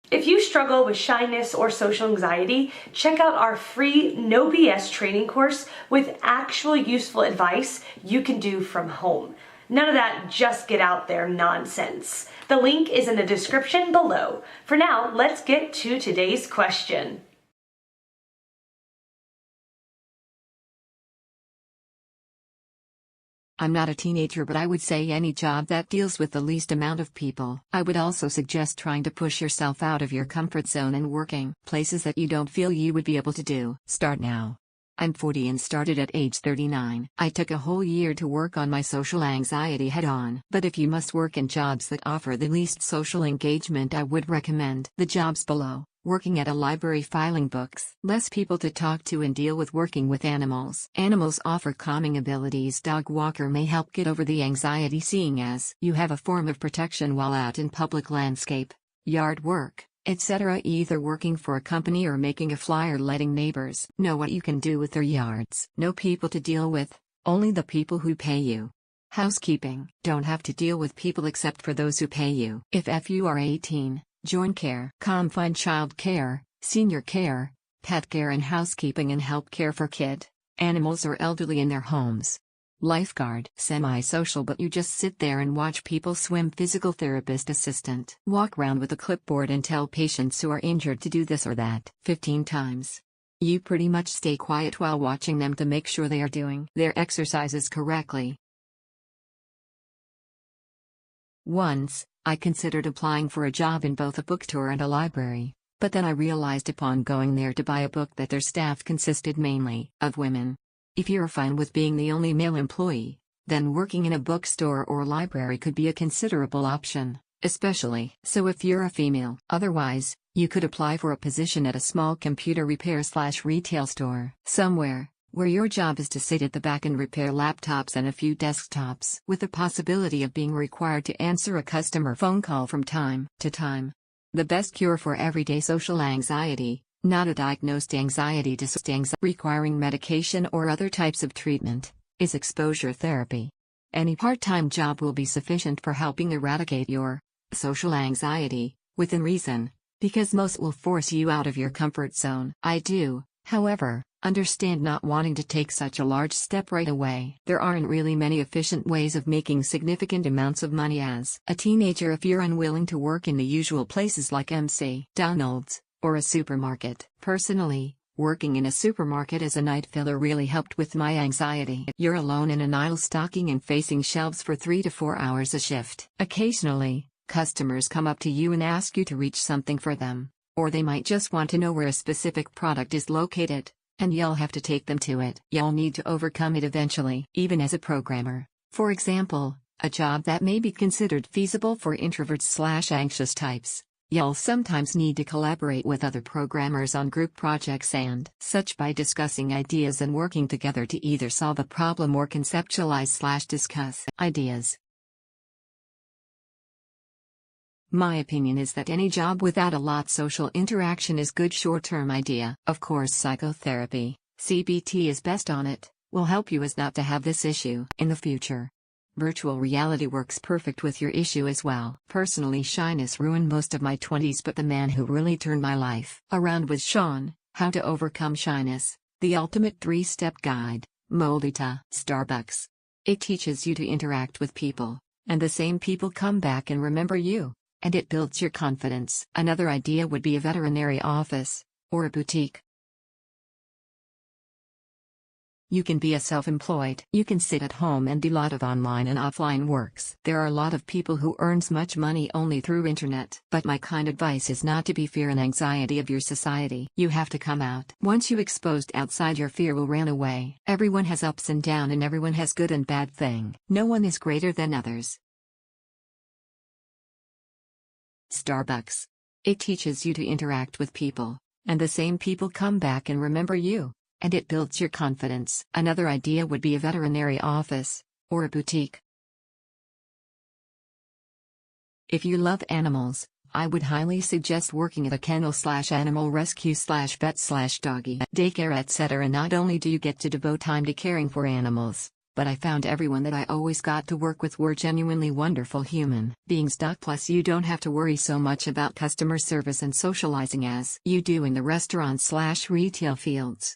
If you struggle with shyness or social anxiety, check out our free No BS training course with actual useful advice you can do from home. None of that just get out there nonsense. The link is in the description below. For now, let's get to today's question. I'm not a teenager, but I would say any job that deals with the least amount of people. I would also suggest trying to push yourself out of your comfort zone and working places that you don't feel you would be able to do. Start now. I'm 40 and started at age 39. I took a whole year to work on my social anxiety head on. But if you must work in jobs that offer the least social engagement, I would recommend the jobs below. Working at a library filing books. Less people to talk to and deal with. Working with animals. Animals offer calming abilities. Dog walker may help get over the anxiety, seeing as you have a form of protection while out in public landscape, yard work, etc. Either working for a company or making a flyer letting neighbors know what you can do with their yards. No people to deal with, only the people who pay you. Housekeeping. Don't have to deal with people except for those who pay you. If you are 18, join care. Find child care, senior care, pet care and housekeeping and help care for kid, animals or elderly in their homes. Lifeguard. Semi-social, but you just sit there and watch people swim. Physical therapist assistant. Walk around with a clipboard and tell patients who are injured to do this or that 15 times. You pretty much stay quiet while watching them to make sure they are doing their exercises correctly. Once, I considered applying for a job in both a bookstore and a library, but then I realized upon going there to buy a book that their staff consisted mainly of women. If you're fine with being the only male employee, then working in a bookstore or library could be a considerable option, especially so if you're a female. Otherwise, you could apply for a position at a small computer repair/retail store somewhere, where your job is to sit at the back and repair laptops and a few desktops, with the possibility of being required to answer a customer phone call from time to time. The best cure for everyday social anxiety, not a diagnosed anxiety disorder requiring medication or other types of treatment, is exposure therapy. Any part-time job will be sufficient for helping eradicate your social anxiety, within reason, because most will force you out of your comfort zone. I do, however, understand not wanting to take such a large step right away. There aren't really many efficient ways of making significant amounts of money as a teenager if you're unwilling to work in the usual places like McDonald's or a supermarket. Personally, working in a supermarket as a night filler really helped with my anxiety. You're alone in an aisle stocking and facing shelves for 3 to 4 hours a shift. Occasionally, customers come up to you and ask you to reach something for them, or they might just want to know where a specific product is located, and you'll have to take them to it. You'll need to overcome it eventually. Even as a programmer, for example, a job that may be considered feasible for introverts/anxious types, you'll sometimes need to collaborate with other programmers on group projects and such by discussing ideas and working together to either solve a problem or conceptualize/discuss ideas. My opinion is that any job without a lot social interaction is good short-term idea. Of course, psychotherapy, CBT is best on it, will help you as not to have this issue in the future. Virtual reality works perfect with your issue as well. Personally, shyness ruined most of my 20s, but the man who really turned my life around was Sean. How to Overcome Shyness, the ultimate 3-step guide. Moldita. Starbucks. It teaches you to interact with people, and the same people come back and remember you, and it builds your confidence. Another idea would be a veterinary office, or a boutique. You can be a self-employed. You can sit at home and do a lot of online and offline works. There are a lot of people who earns much money only through internet. But my kind advice is not to be fear and anxiety of your society. You have to come out. Once you exposed outside, your fear will run away. Everyone has ups and downs, and everyone has good and bad thing. No one is greater than others. Starbucks. It teaches you to interact with people, and the same people come back and remember you, and it builds your confidence. Another idea would be a veterinary office, or a boutique. If you love animals, I would highly suggest working at a kennel/animal rescue/vet/doggy daycare, etc. Not only do you get to devote time to caring for animals, but I found everyone that I always got to work with were genuinely wonderful human beings. Plus, you don't have to worry so much about customer service and socializing as you do in the restaurant/retail fields.